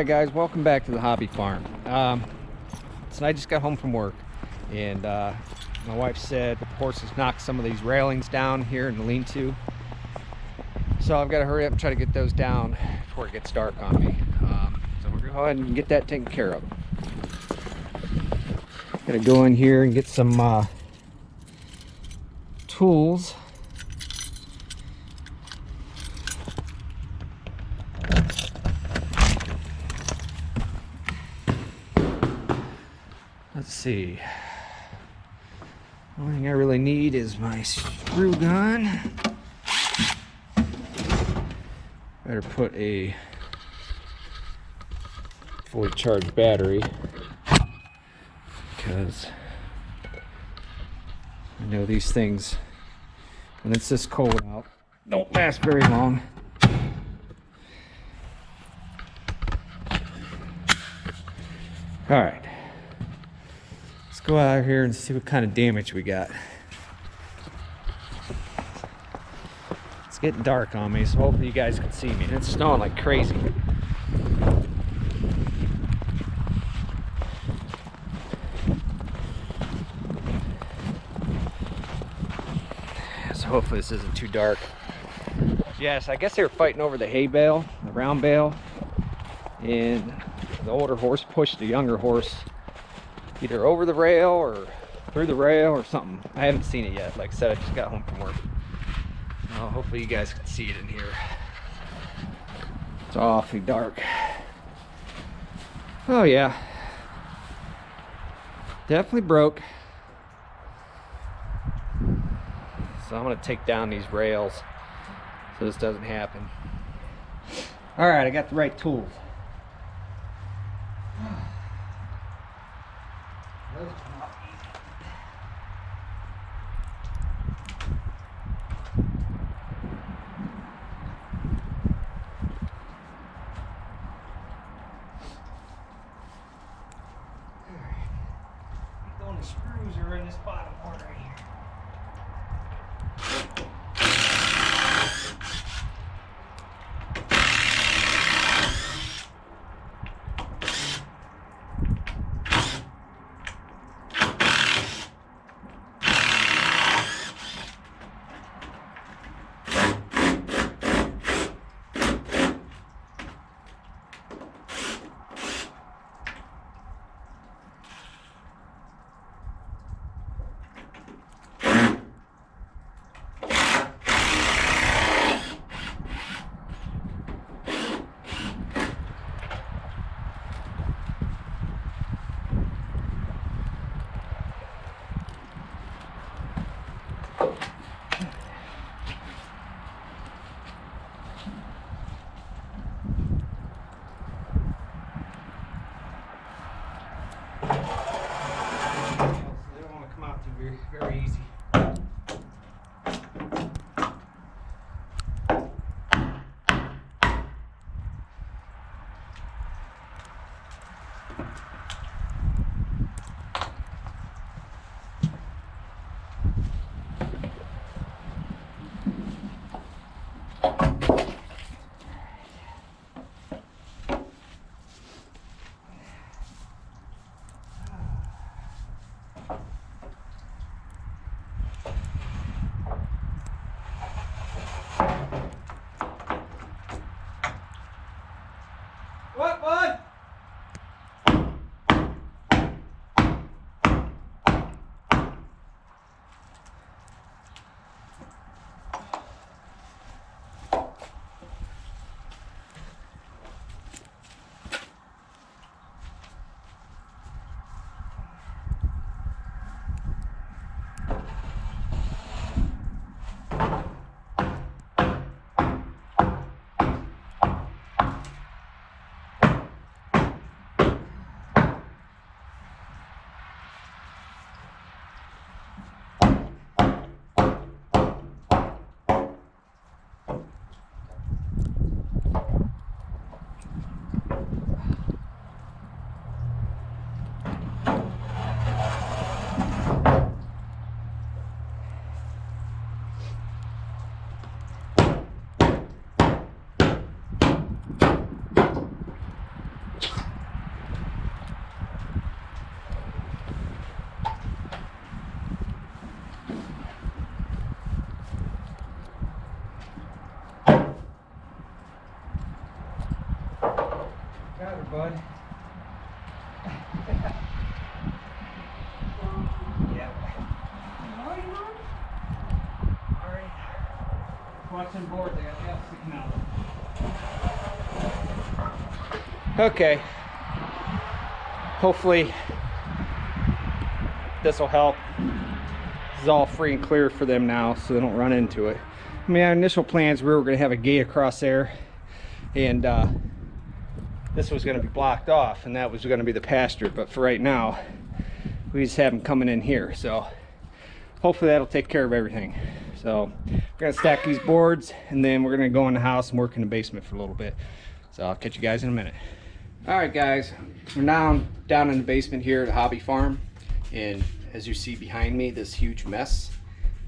Alright guys, welcome back to the hobby farm. So I just got home from work, and my wife said the horses knocked some of these railings down here in the lean-to. So I've got to hurry up and try to get those down before it gets dark on me. So we're gonna go ahead and get that taken care of. Gotta go in here and get some tools. Let's see. The only thing I really need is my screw gun. Better put a fully charged battery, because I know these things, when it's this cold out, don't last very long. All right. Let's go out here and see what kind of damage we got. It's getting dark on me, so hopefully you guys can see me. It's snowing like crazy. So hopefully this isn't too dark. Yes, I guess they were fighting over the hay bale, the round bale, and the older horse pushed the younger horse either over the rail or through the rail or something. I haven't seen it yet. Like I said, I just got home from work. Hopefully you guys can see it in here. It's awfully dark. Oh yeah. Definitely broke. So I'm gonna take down these rails so this doesn't happen. All right, I got the right tools. The screws are in this bottom part right here. They don't want to come out too very easy. What, bud? bud. Yep. Alright. Watch them boards, I got the out sticking out. Okay. Hopefully this will help. This is all free and clear for them now, so they don't run into it. I mean, our initial plans, we were going to have a gate across there, and this was going to be blocked off, and that was going to be the pasture. But for right now, we just have them coming in here, so hopefully that'll take care of everything. So we're going to stack these boards, and then we're going to go in the house and work in the basement for a little bit. So I'll catch you guys in a minute. All right, guys, we're now down in the basement here at the hobby farm, and as you see behind me, this huge mess,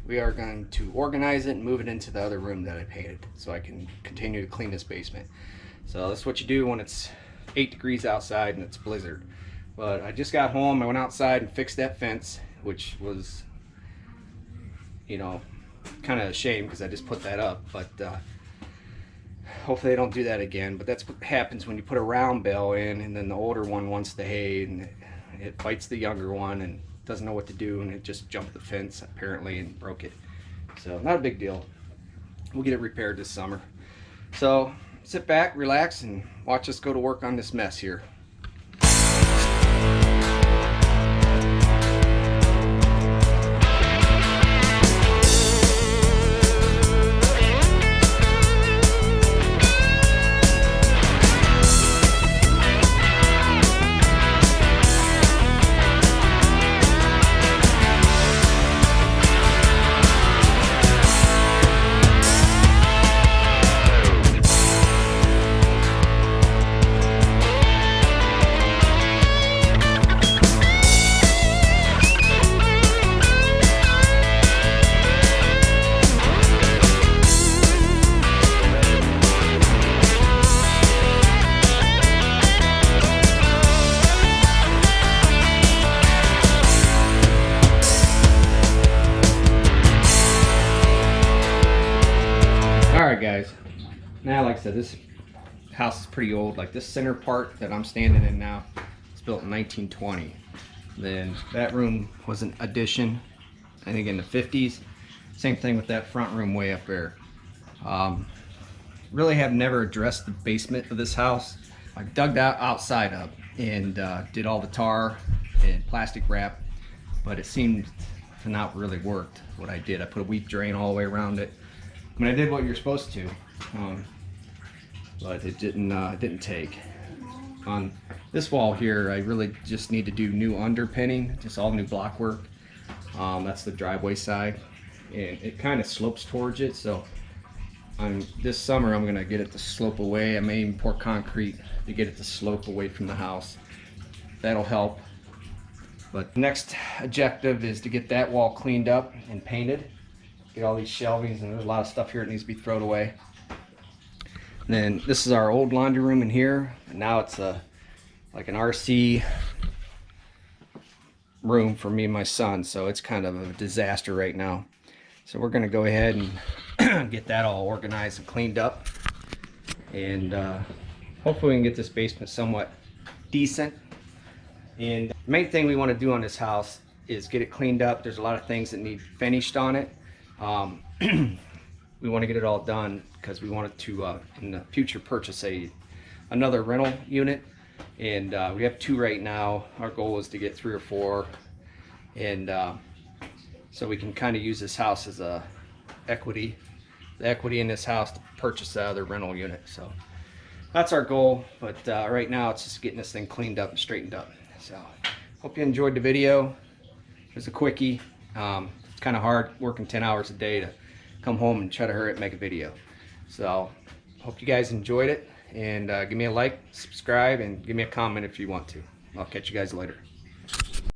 we are going to organize it and move it into the other room that I painted so I can continue to clean this basement. So that's what you do when it's 8 degrees outside and it's blizzard. But I just got home, I went outside and fixed that fence, which was, you know, kind of a shame because I just put that up, but hopefully they don't do that again. But that's what happens when you put a round bale in, and then the older one wants the hay, and it fights the younger one and doesn't know what to do, and it just jumped the fence apparently and broke it. So not a big deal. We'll get it repaired this summer. So sit back, relax, and watch us go to work on this mess here. Alright guys, now like I said, this house is pretty old. Like this center part that I'm standing in now, it's built in 1920. Then that room was an addition, I think in the 50s. Same thing with that front room way up there. Really have never addressed the basement of this house. I dug that outside up and did all the tar and plastic wrap, but it seemed to not really work what I did. I put a weep drain all the way around it. I mean, I did what you're supposed to, but it didn't take. On this wall here, I really just need to do new underpinning, just all new block work. That's the driveway side, and it kind of slopes towards it, so this summer I'm gonna get it to slope away. I may even pour concrete to get it to slope away from the house. That'll help. But next objective is to get that wall cleaned up and painted. Get all these shelvings, and there's a lot of stuff here that needs to be thrown away. And then this is our old laundry room in here, and now it's like an RC room for me and my son, so it's kind of a disaster right now. So we're going to go ahead and get that all organized and cleaned up, and hopefully we can get this basement somewhat decent. And the main thing we want to do on this house is get it cleaned up. There's a lot of things that need finished on it. We want to get it all done because we want to in the future purchase another rental unit, and we have 2 right now. Our goal is to get 3 or 4, and so we can kind of use this house as the equity in this house to purchase the other rental unit. So that's our goal, but right now it's just getting this thing cleaned up and straightened up. So hope you enjoyed the video. It was a quickie. It's kind of hard working 10 hours a day to come home and try to hurry up and make a video. So hope you guys enjoyed it, and give me a like, subscribe, and give me a comment if you want to. I'll catch you guys later.